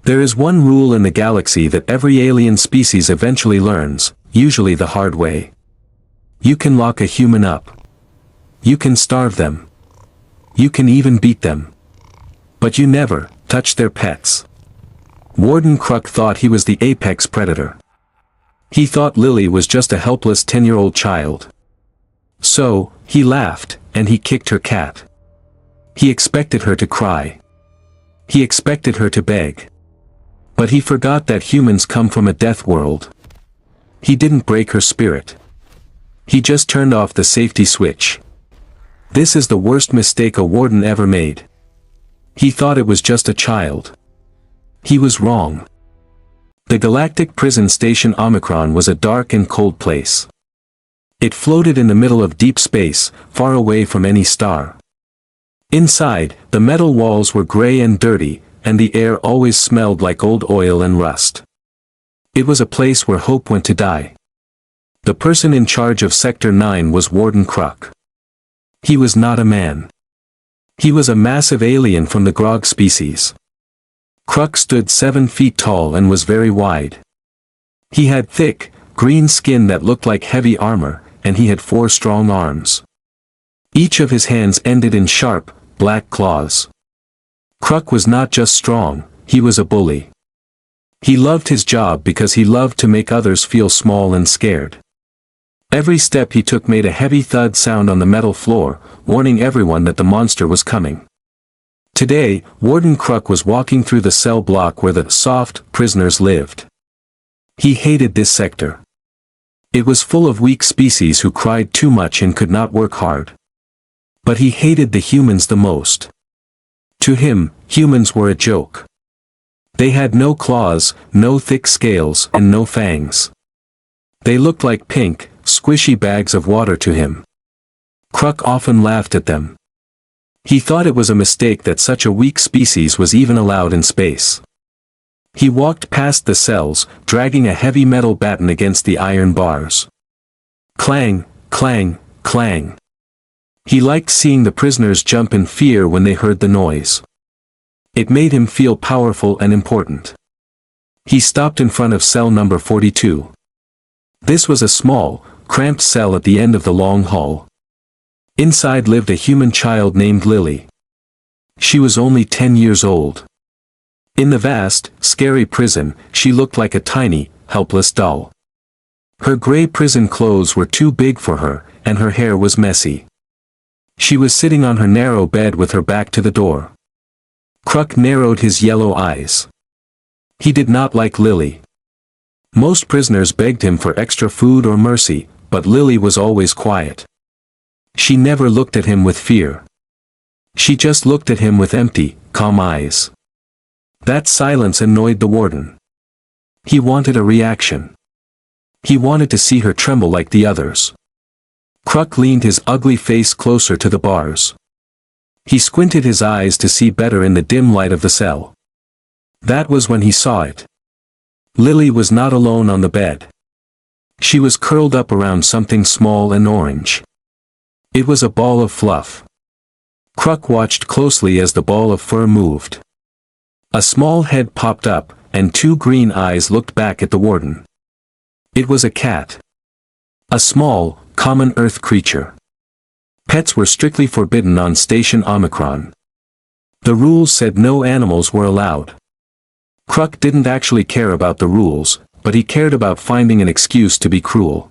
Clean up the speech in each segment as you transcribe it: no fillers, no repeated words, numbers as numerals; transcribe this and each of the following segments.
There is one rule in the galaxy that every alien species eventually learns, usually the hard way. You can lock a human up. You can starve them. You can even beat them. But you never touch their pets. Warden Kruk thought he was the apex predator. He thought Lily was just a helpless 10-year-old child. So, he laughed, and he kicked her cat. He expected her to cry. He expected her to beg. But he forgot that humans come from a death world. He didn't break her spirit. He just turned off the safety switch. This is the worst mistake a warden ever made. He thought it was just a child. He was wrong. The Galactic Prison Station Omicron was a dark and cold place. It floated in the middle of deep space, far away from any star. Inside, the metal walls were gray and dirty, and the air always smelled like old oil and rust. It was a place where hope went to die. The person in charge of Sector 9 was Warden Kruk. He was not a man. He was a massive alien from the Grog species. Kruk stood 7 feet tall and was very wide. He had thick, green skin that looked like heavy armor, and he had 4 strong arms. Each of his hands ended in sharp, black claws. Kruk was not just strong, he was a bully. He loved his job because he loved to make others feel small and scared. Every step he took made a heavy thud sound on the metal floor, warning everyone that the monster was coming. Today, Warden Kruk was walking through the cell block where the soft prisoners lived. He hated this sector. It was full of weak species who cried too much and could not work hard. But he hated the humans the most. To him, humans were a joke. They had no claws, no thick scales, and no fangs. They looked like pink, squishy bags of water to him. Kruk often laughed at them. He thought it was a mistake that such a weak species was even allowed in space. He walked past the cells, dragging a heavy metal baton against the iron bars. Clang, clang, clang. He liked seeing the prisoners jump in fear when they heard the noise. It made him feel powerful and important. He stopped in front of cell number 42. This was a small, cramped cell at the end of the long hall. Inside lived a human child named Lily. She was only 10 years old. In the vast, scary prison, she looked like a tiny, helpless doll. Her gray prison clothes were too big for her, and her hair was messy. She was sitting on her narrow bed with her back to the door. Kruk narrowed his yellow eyes. He did not like Lily. Most prisoners begged him for extra food or mercy, but Lily was always quiet. She never looked at him with fear. She just looked at him with empty, calm eyes. That silence annoyed the warden. He wanted a reaction. He wanted to see her tremble like the others. Kruk leaned his ugly face closer to the bars. He squinted his eyes to see better in the dim light of the cell. That was when he saw it. Lily was not alone on the bed. She was curled up around something small and orange. It was a ball of fluff. Kruk watched closely as the ball of fur moved. A small head popped up, and 2 green eyes looked back at the warden. It was a cat. A small, common earth creature. Pets were strictly forbidden on Station Omicron. The rules said no animals were allowed. Kruk didn't actually care about the rules, but he cared about finding an excuse to be cruel.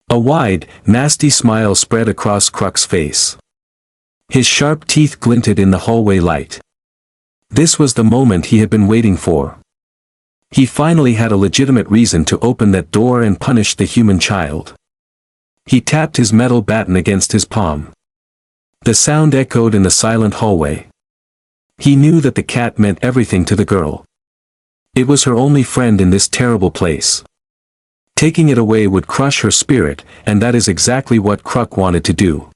A wide, nasty smile spread across Kruk's face. His sharp teeth glinted in the hallway light. This was the moment he had been waiting for. He finally had a legitimate reason to open that door and punish the human child. He tapped his metal baton against his palm. The sound echoed in the silent hallway. He knew that the cat meant everything to the girl. It was her only friend in this terrible place. Taking it away would crush her spirit, and that is exactly what Kruk wanted to do.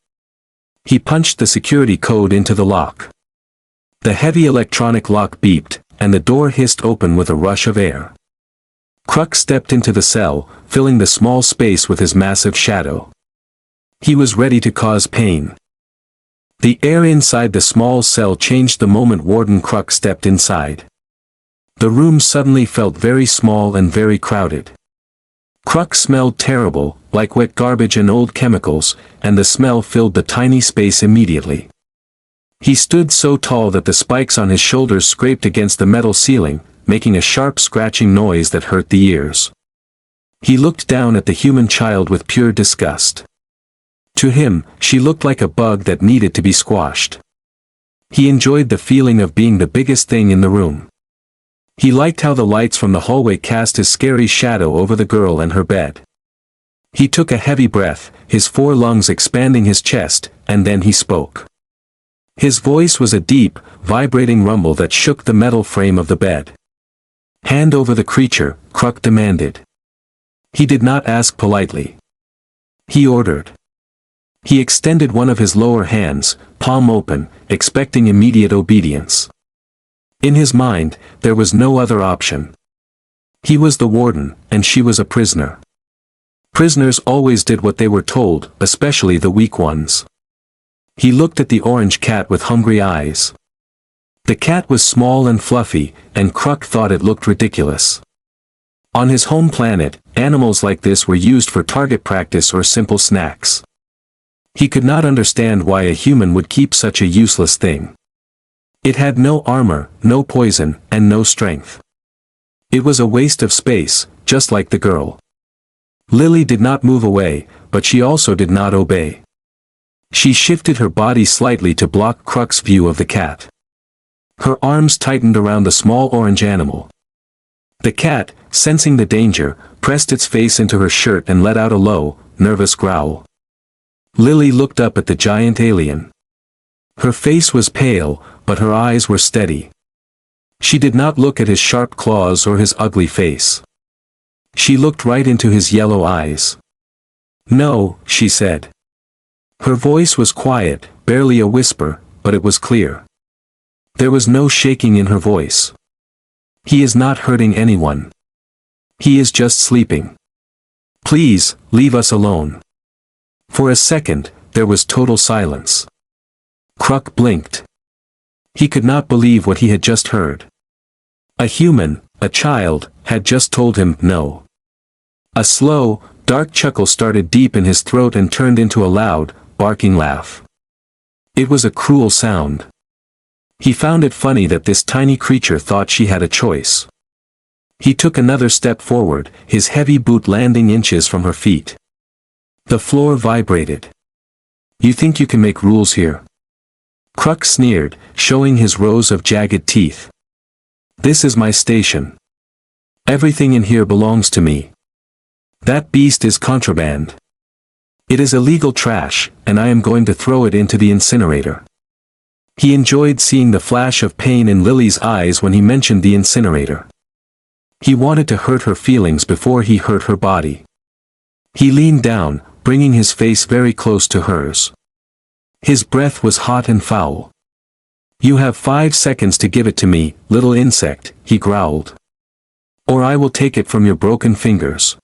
He punched the security code into the lock. The heavy electronic lock beeped, and the door hissed open with a rush of air. Kruk stepped into the cell, filling the small space with his massive shadow. He was ready to cause pain. The air inside the small cell changed the moment Warden Kruk stepped inside. The room suddenly felt very small and very crowded. Kruk smelled terrible, like wet garbage and old chemicals, and the smell filled the tiny space immediately. He stood so tall that the spikes on his shoulders scraped against the metal ceiling, making a sharp scratching noise that hurt the ears. He looked down at the human child with pure disgust. To him, she looked like a bug that needed to be squashed. He enjoyed the feeling of being the biggest thing in the room. He liked how the lights from the hallway cast his scary shadow over the girl and her bed. He took a heavy breath, his 4 lungs expanding his chest, and then he spoke. His voice was a deep, vibrating rumble that shook the metal frame of the bed. "Hand over the creature," Kruk demanded. He did not ask politely. He ordered. He extended one of his lower hands, palm open, expecting immediate obedience. In his mind, there was no other option. He was the warden, and she was a prisoner. Prisoners always did what they were told, especially the weak ones. He looked at the orange cat with hungry eyes. The cat was small and fluffy, and Kruk thought it looked ridiculous. On his home planet, animals like this were used for target practice or simple snacks. He could not understand why a human would keep such a useless thing. It had no armor, no poison, and no strength. It was a waste of space, just like the girl. Lily did not move away, but she also did not obey. She shifted her body slightly to block Kruk's view of the cat. Her arms tightened around the small orange animal. The cat, sensing the danger, pressed its face into her shirt and let out a low, nervous growl. Lily looked up at the giant alien. Her face was pale, but her eyes were steady. She did not look at his sharp claws or his ugly face. She looked right into his yellow eyes. "No," she said. Her voice was quiet, barely a whisper, but it was clear. There was no shaking in her voice. "He is not hurting anyone. He is just sleeping. Please, leave us alone." For a second, there was total silence. Kruk blinked. He could not believe what he had just heard. A human, a child, had just told him no. A slow, dark chuckle started deep in his throat and turned into a loud, barking laugh. It was a cruel sound. He found it funny that this tiny creature thought she had a choice. He took another step forward, his heavy boot landing inches from her feet. The floor vibrated. "You think you can make rules here?" Kruk sneered, showing his rows of jagged teeth. "This is my station. Everything in here belongs to me. That beast is contraband. It is illegal trash, and I am going to throw it into the incinerator." He enjoyed seeing the flash of pain in Lily's eyes when he mentioned the incinerator. He wanted to hurt her feelings before he hurt her body. He leaned down, bringing his face very close to hers. His breath was hot and foul. "You have 5 seconds to give it to me, little insect," he growled. "Or I will take it from your broken fingers."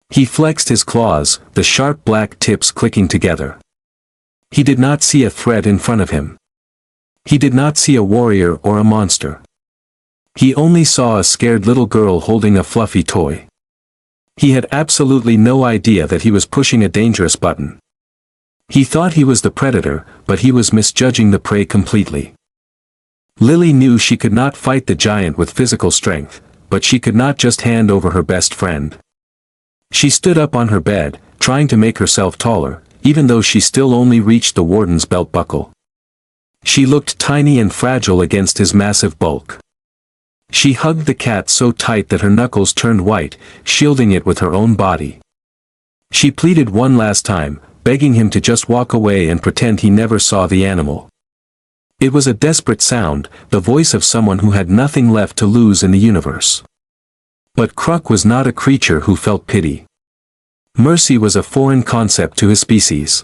He flexed his claws, the sharp black tips clicking together. He did not see a threat in front of him. He did not see a warrior or a monster. He only saw a scared little girl holding a fluffy toy. He had absolutely no idea that he was pushing a dangerous button. He thought he was the predator, but he was misjudging the prey completely. Lily knew she could not fight the giant with physical strength, but she could not just hand over her best friend. She stood up on her bed, trying to make herself taller, even though she still only reached the warden's belt buckle. She looked tiny and fragile against his massive bulk. She hugged the cat so tight that her knuckles turned white, shielding it with her own body. She pleaded one last time, begging him to just walk away and pretend he never saw the animal. It was a desperate sound, the voice of someone who had nothing left to lose in the universe. But Kruk was not a creature who felt pity. Mercy was a foreign concept to his species.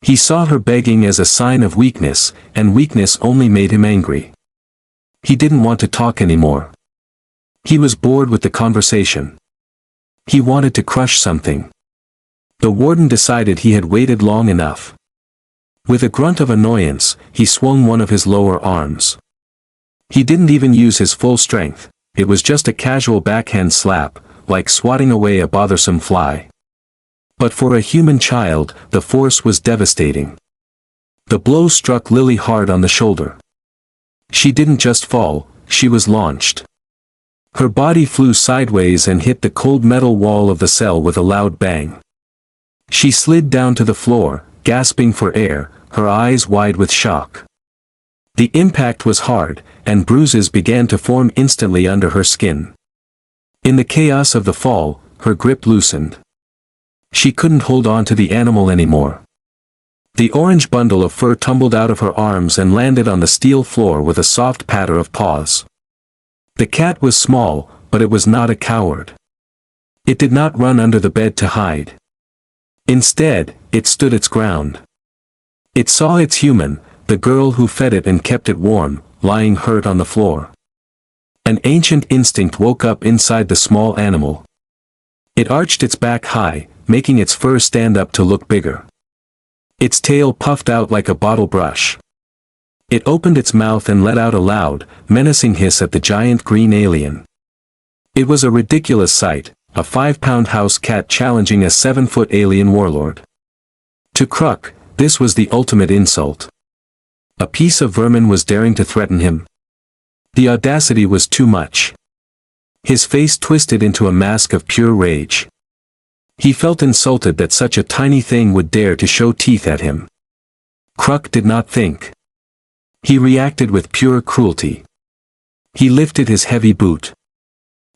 He saw her begging as a sign of weakness, and weakness only made him angry. He didn't want to talk anymore. He was bored with the conversation. He wanted to crush something. The warden decided he had waited long enough. With a grunt of annoyance, he swung one of his lower arms. He didn't even use his full strength, it was just a casual backhand slap, like swatting away a bothersome fly. But for a human child, the force was devastating. The blow struck Lily hard on the shoulder. She didn't just fall, she was launched. Her body flew sideways and hit the cold metal wall of the cell with a loud bang. She slid down to the floor, gasping for air, her eyes wide with shock. The impact was hard, and bruises began to form instantly under her skin. In the chaos of the fall, her grip loosened. She couldn't hold on to the animal anymore. The orange bundle of fur tumbled out of her arms and landed on the steel floor with a soft patter of paws. The cat was small, but it was not a coward. It did not run under the bed to hide. Instead, it stood its ground. It saw its human, the girl who fed it and kept it warm, lying hurt on the floor. An ancient instinct woke up inside the small animal. It arched its back high, making its fur stand up to look bigger. Its tail puffed out like a bottle brush. It opened its mouth and let out a loud, menacing hiss at the giant green alien. It was a ridiculous sight, a 5-pound house cat challenging a 7-foot alien warlord. To Kruk, this was the ultimate insult. A piece of vermin was daring to threaten him. The audacity was too much. His face twisted into a mask of pure rage. He felt insulted that such a tiny thing would dare to show teeth at him. Kruk did not think. He reacted with pure cruelty. He lifted his heavy boot.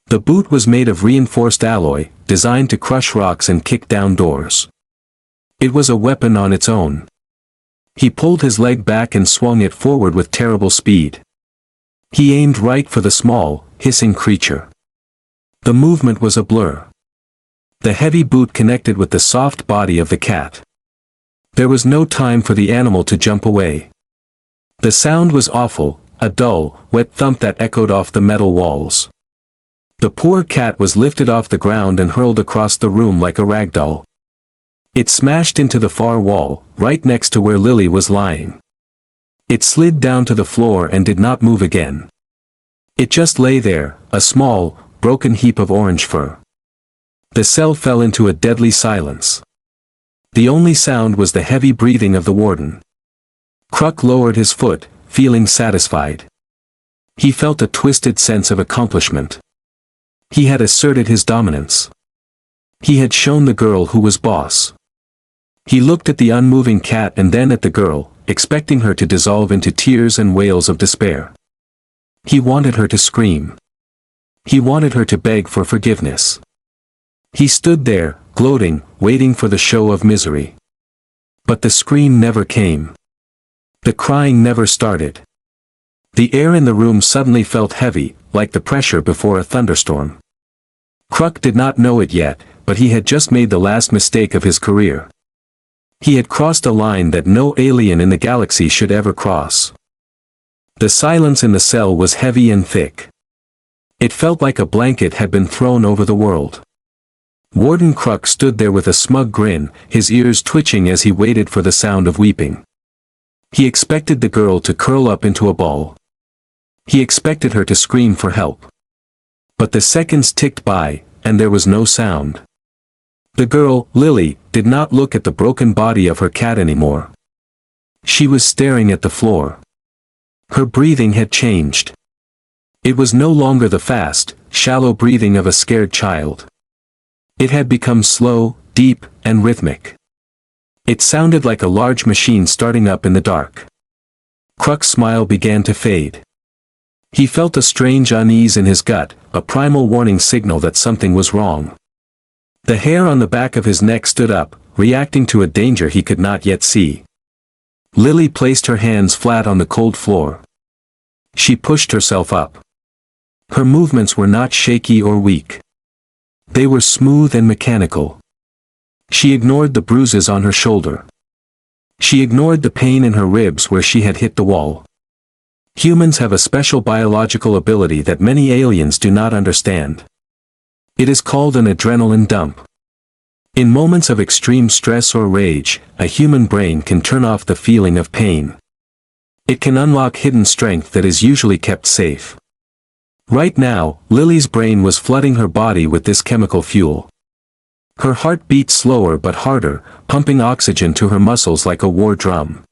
The boot was made of reinforced alloy, designed to crush rocks and kick down doors. It was a weapon on its own. He pulled his leg back and swung it forward with terrible speed. He aimed right for the small, hissing creature. The movement was a blur. The heavy boot connected with the soft body of the cat. There was no time for the animal to jump away. The sound was awful, a dull, wet thump that echoed off the metal walls. The poor cat was lifted off the ground and hurled across the room like a rag doll. It smashed into the far wall, right next to where Lily was lying. It slid down to the floor and did not move again. It just lay there, a small, broken heap of orange fur. The cell fell into a deadly silence. The only sound was the heavy breathing of the warden. Kruk lowered his foot, feeling satisfied. He felt a twisted sense of accomplishment. He had asserted his dominance. He had shown the girl who was boss. He looked at the unmoving cat and then at the girl, expecting her to dissolve into tears and wails of despair. He wanted her to scream. He wanted her to beg for forgiveness. He stood there, gloating, waiting for the show of misery. But the scream never came. The crying never started. The air in the room suddenly felt heavy, like the pressure before a thunderstorm. Kruk did not know it yet, but he had just made the last mistake of his career. He had crossed a line that no alien in the galaxy should ever cross. The silence in the cell was heavy and thick. It felt like a blanket had been thrown over the world. Warden Kruk stood there with a smug grin, his ears twitching as he waited for the sound of weeping. He expected the girl to curl up into a ball. He expected her to scream for help. But the seconds ticked by, and there was no sound. The girl, Lily, did not look at the broken body of her cat anymore. She was staring at the floor. Her breathing had changed. It was no longer the fast, shallow breathing of a scared child. It had become slow, deep, and rhythmic. It sounded like a large machine starting up in the dark. Kruk's smile began to fade. He felt a strange unease in his gut, a primal warning signal that something was wrong. The hair on the back of his neck stood up, reacting to a danger he could not yet see. Lily placed her hands flat on the cold floor. She pushed herself up. Her movements were not shaky or weak. They were smooth and mechanical. She ignored the bruises on her shoulder. She ignored the pain in her ribs where she had hit the wall. Humans have a special biological ability that many aliens do not understand. It is called an adrenaline dump. In moments of extreme stress or rage, a human brain can turn off the feeling of pain. It can unlock hidden strength that is usually kept safe. Right now, Lily's brain was flooding her body with this chemical fuel. Her heart beat slower but harder, pumping oxygen to her muscles like a war drum.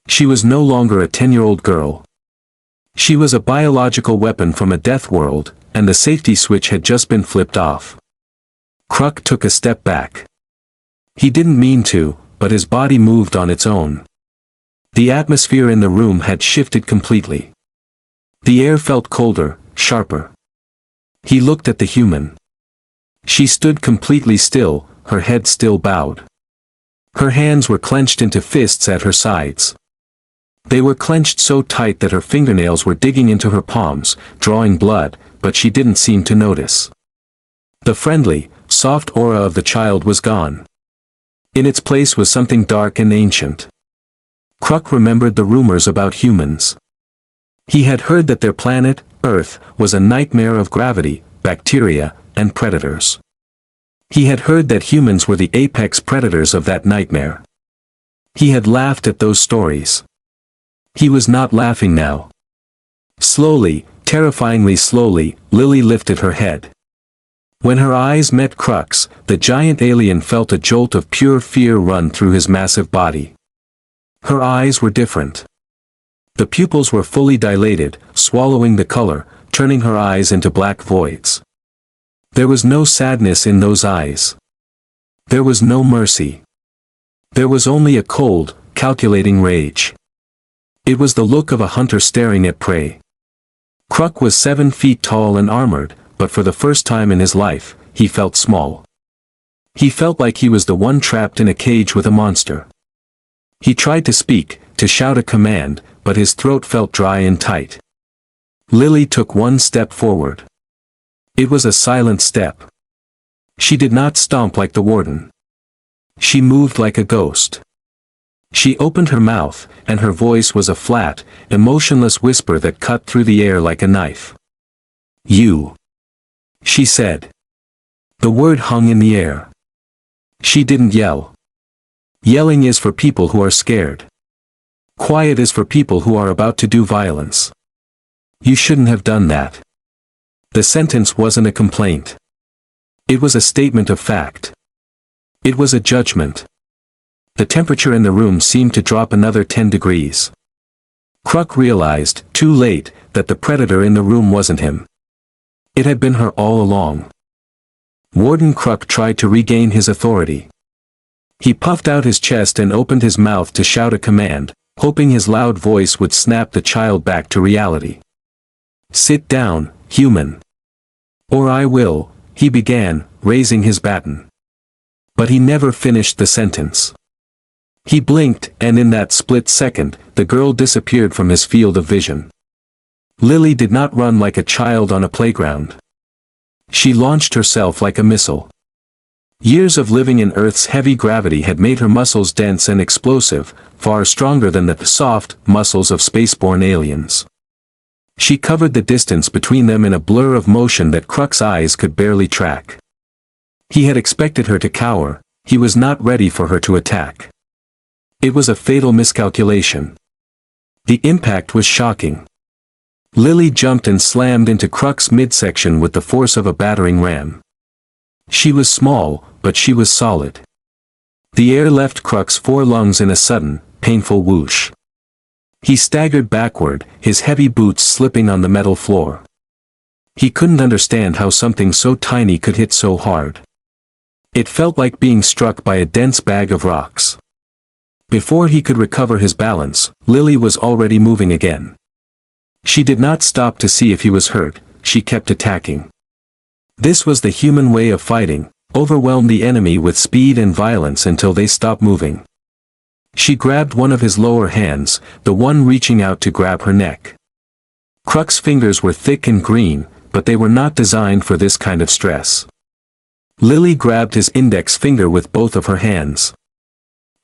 She was no longer a 10-year-old girl. She was a biological weapon from a death world, and the safety switch had just been flipped off. Kruk took a step back. He didn't mean to, but his body moved on its own. The atmosphere in the room had shifted completely. The air felt colder, sharper. He looked at the human. She stood completely still, her head still bowed. Her hands were clenched into fists at her sides. They were clenched so tight that her fingernails were digging into her palms, drawing blood, but she didn't seem to notice. The friendly, soft aura of the child was gone. In its place was something dark and ancient. Kruk remembered the rumors about humans. He had heard that their planet, Earth, was a nightmare of gravity, bacteria, and predators. He had heard that humans were the apex predators of that nightmare. He had laughed at those stories. He was not laughing now. Slowly, terrifyingly slowly, Lily lifted her head. When her eyes met Kruk's, the giant alien felt a jolt of pure fear run through his massive body. Her eyes were different. The pupils were fully dilated, swallowing the color, turning her eyes into black voids. There was no sadness in those eyes. There was no mercy. There was only a cold, calculating rage. It was the look of a hunter staring at prey. Kruk was 7 feet tall and armored, but for the first time in his life, he felt small. He felt like he was the one trapped in a cage with a monster. He tried to speak, to shout a command, but his throat felt dry and tight. Lily took one step forward. It was a silent step. She did not stomp like the warden. She moved like a ghost. She opened her mouth, and her voice was a flat, emotionless whisper that cut through the air like a knife. "You," she said. The word hung in the air. She didn't yell. Yelling is for people who are scared. Quiet is for people who are about to do violence. You shouldn't have done that. The sentence wasn't a complaint. It was a statement of fact. It was a judgment. The temperature in the room seemed to drop another 10 degrees. Kruk realized, too late, that the predator in the room wasn't him. It had been her all along. Warden Kruk tried to regain his authority. He puffed out his chest and opened his mouth to shout a command, hoping his loud voice would snap the child back to reality. "Sit down, human. Or I will," he began, raising his baton. But he never finished the sentence. He blinked, and in that split second, the girl disappeared from his field of vision. Lily did not run like a child on a playground. She launched herself like a missile. Years of living in Earth's heavy gravity had made her muscles dense and explosive, far stronger than the soft muscles of spaceborne aliens. She covered the distance between them in a blur of motion that Kruk's eyes could barely track. He had expected her to cower, he was not ready for her to attack. It was a fatal miscalculation. The impact was shocking. Lily jumped and slammed into Kruk's midsection with the force of a battering ram. She was small, but she was solid. The air left Kruk's 4 lungs in a sudden, painful whoosh. He staggered backward, his heavy boots slipping on the metal floor. He couldn't understand how something so tiny could hit so hard. It felt like being struck by a dense bag of rocks. Before he could recover his balance, Lily was already moving again. She did not stop to see if he was hurt, she kept attacking. This was the human way of fighting, overwhelm the enemy with speed and violence until they stopped moving. She grabbed one of his lower hands, the one reaching out to grab her neck. Kruk's fingers were thick and green, but they were not designed for this kind of stress. Lily grabbed his index finger with both of her hands.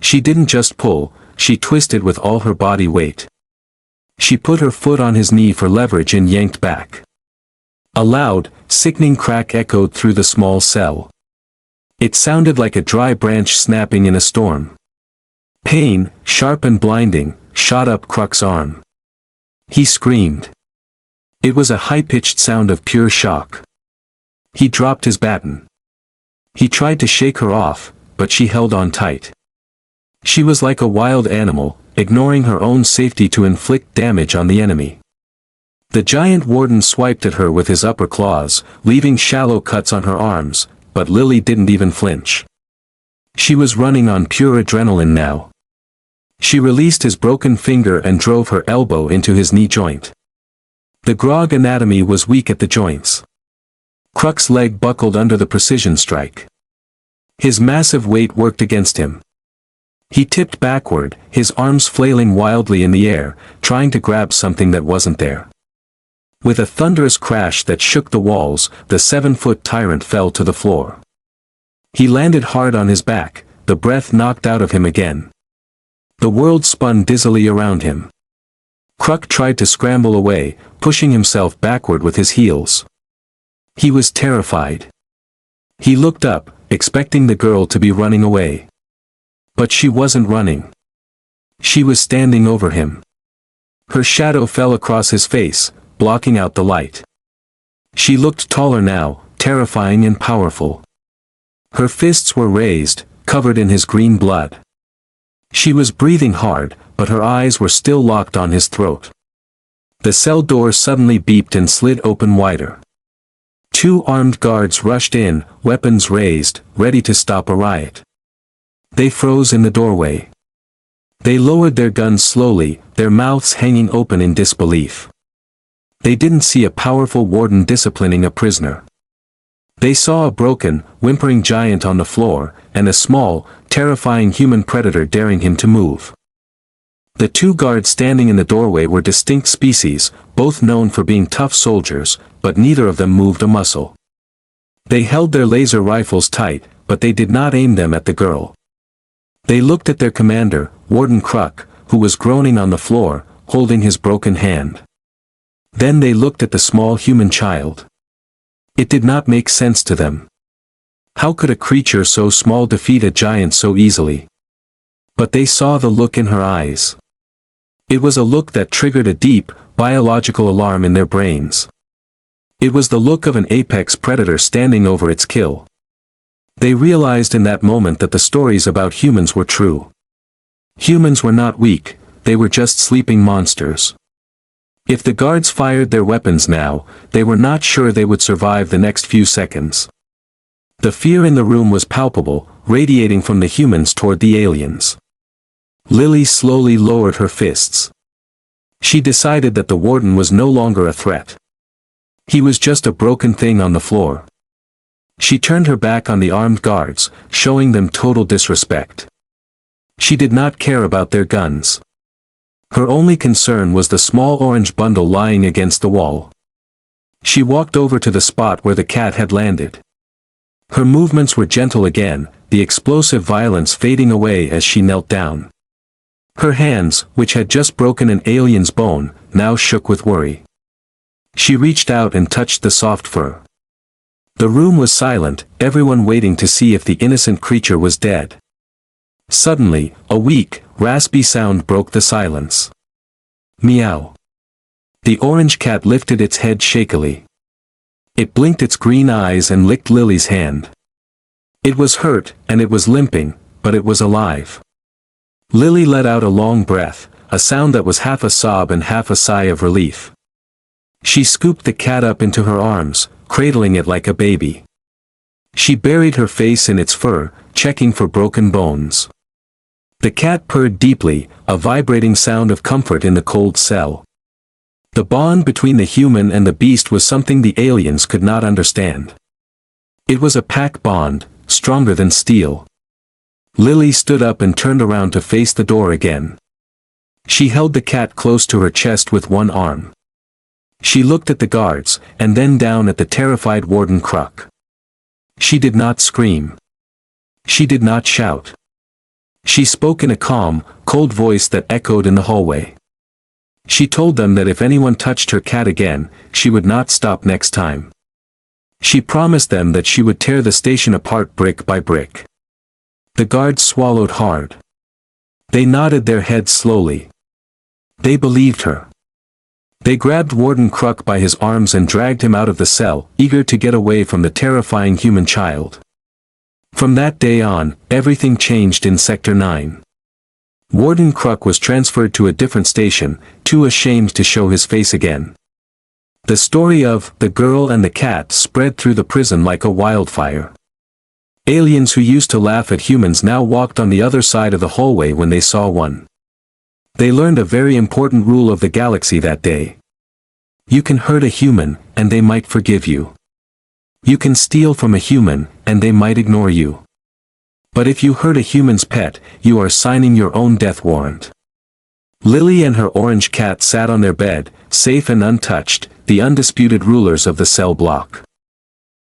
She didn't just pull, she twisted with all her body weight. She put her foot on his knee for leverage and yanked back. A loud, sickening crack echoed through the small cell. It sounded like a dry branch snapping in a storm. Pain, sharp and blinding, shot up Kruk's arm. He screamed. It was a high-pitched sound of pure shock. He dropped his baton. He tried to shake her off, but she held on tight. She was like a wild animal, ignoring her own safety to inflict damage on the enemy. The giant warden swiped at her with his upper claws, leaving shallow cuts on her arms, but Lily didn't even flinch. She was running on pure adrenaline now. She released his broken finger and drove her elbow into his knee joint. The grog anatomy was weak at the joints. Kruk's leg buckled under the precision strike. His massive weight worked against him. He tipped backward, his arms flailing wildly in the air, trying to grab something that wasn't there. With a thunderous crash that shook the walls, the 7-foot tyrant fell to the floor. He landed hard on his back, the breath knocked out of him again. The world spun dizzily around him. Kruk tried to scramble away, pushing himself backward with his heels. He was terrified. He looked up, expecting the girl to be running away. But she wasn't running. She was standing over him. Her shadow fell across his face, blocking out the light. She looked taller now, terrifying and powerful. Her fists were raised, covered in his green blood. She was breathing hard, but her eyes were still locked on his throat. The cell door suddenly beeped and slid open wider. 2 armed guards rushed in, weapons raised, ready to stop a riot. They froze in the doorway. They lowered their guns slowly, their mouths hanging open in disbelief. They didn't see a powerful warden disciplining a prisoner. They saw a broken, whimpering giant on the floor, and a small, terrifying human predator daring him to move. The 2 guards standing in the doorway were distinct species, both known for being tough soldiers, but neither of them moved a muscle. They held their laser rifles tight, but they did not aim them at the girl. They looked at their commander, Warden Kruk, who was groaning on the floor, holding his broken hand. Then they looked at the small human child. It did not make sense to them. How could a creature so small defeat a giant so easily? But they saw the look in her eyes. It was a look that triggered a deep, biological alarm in their brains. It was the look of an apex predator standing over its kill. They realized in that moment that the stories about humans were true. Humans were not weak, they were just sleeping monsters. If the guards fired their weapons now, they were not sure they would survive the next few seconds. The fear in the room was palpable, radiating from the humans toward the aliens. Lily slowly lowered her fists. She decided that the warden was no longer a threat. He was just a broken thing on the floor. She turned her back on the armed guards, showing them total disrespect. She did not care about their guns. Her only concern was the small orange bundle lying against the wall. She walked over to the spot where the cat had landed. Her movements were gentle again, the explosive violence fading away as she knelt down. Her hands, which had just broken an alien's bone, now shook with worry. She reached out and touched the soft fur. The room was silent, everyone waiting to see if the innocent creature was dead. Suddenly, a weak, raspy sound broke the silence. Meow. The orange cat lifted its head shakily. It blinked its green eyes and licked Lily's hand. It was hurt, and it was limping, but it was alive. Lily let out a long breath, a sound that was half a sob and half a sigh of relief. She scooped the cat up into her arms, cradling it like a baby. She buried her face in its fur, checking for broken bones. The cat purred deeply, a vibrating sound of comfort in the cold cell. The bond between the human and the beast was something the aliens could not understand. It was a pack bond, stronger than steel. Lily stood up and turned around to face the door again. She held the cat close to her chest with one arm. She looked at the guards, and then down at the terrified Warden Kruk. She did not scream. She did not shout. She spoke in a calm, cold voice that echoed in the hallway. She told them that if anyone touched her cat again, she would not stop next time. She promised them that she would tear the station apart brick by brick. The guards swallowed hard. They nodded their heads slowly. They believed her. They grabbed Warden Kruk by his arms and dragged him out of the cell, eager to get away from the terrifying human child. From that day on, everything changed in Sector 9. Warden Kruk was transferred to a different station, too ashamed to show his face again. The story of the girl and the cat spread through the prison like a wildfire. Aliens who used to laugh at humans now walked on the other side of the hallway when they saw one. They learned a very important rule of the galaxy that day. You can hurt a human, and they might forgive you. You can steal from a human, and they might ignore you. But if you hurt a human's pet, you are signing your own death warrant. Lily and her orange cat sat on their bed, safe and untouched, the undisputed rulers of the cell block.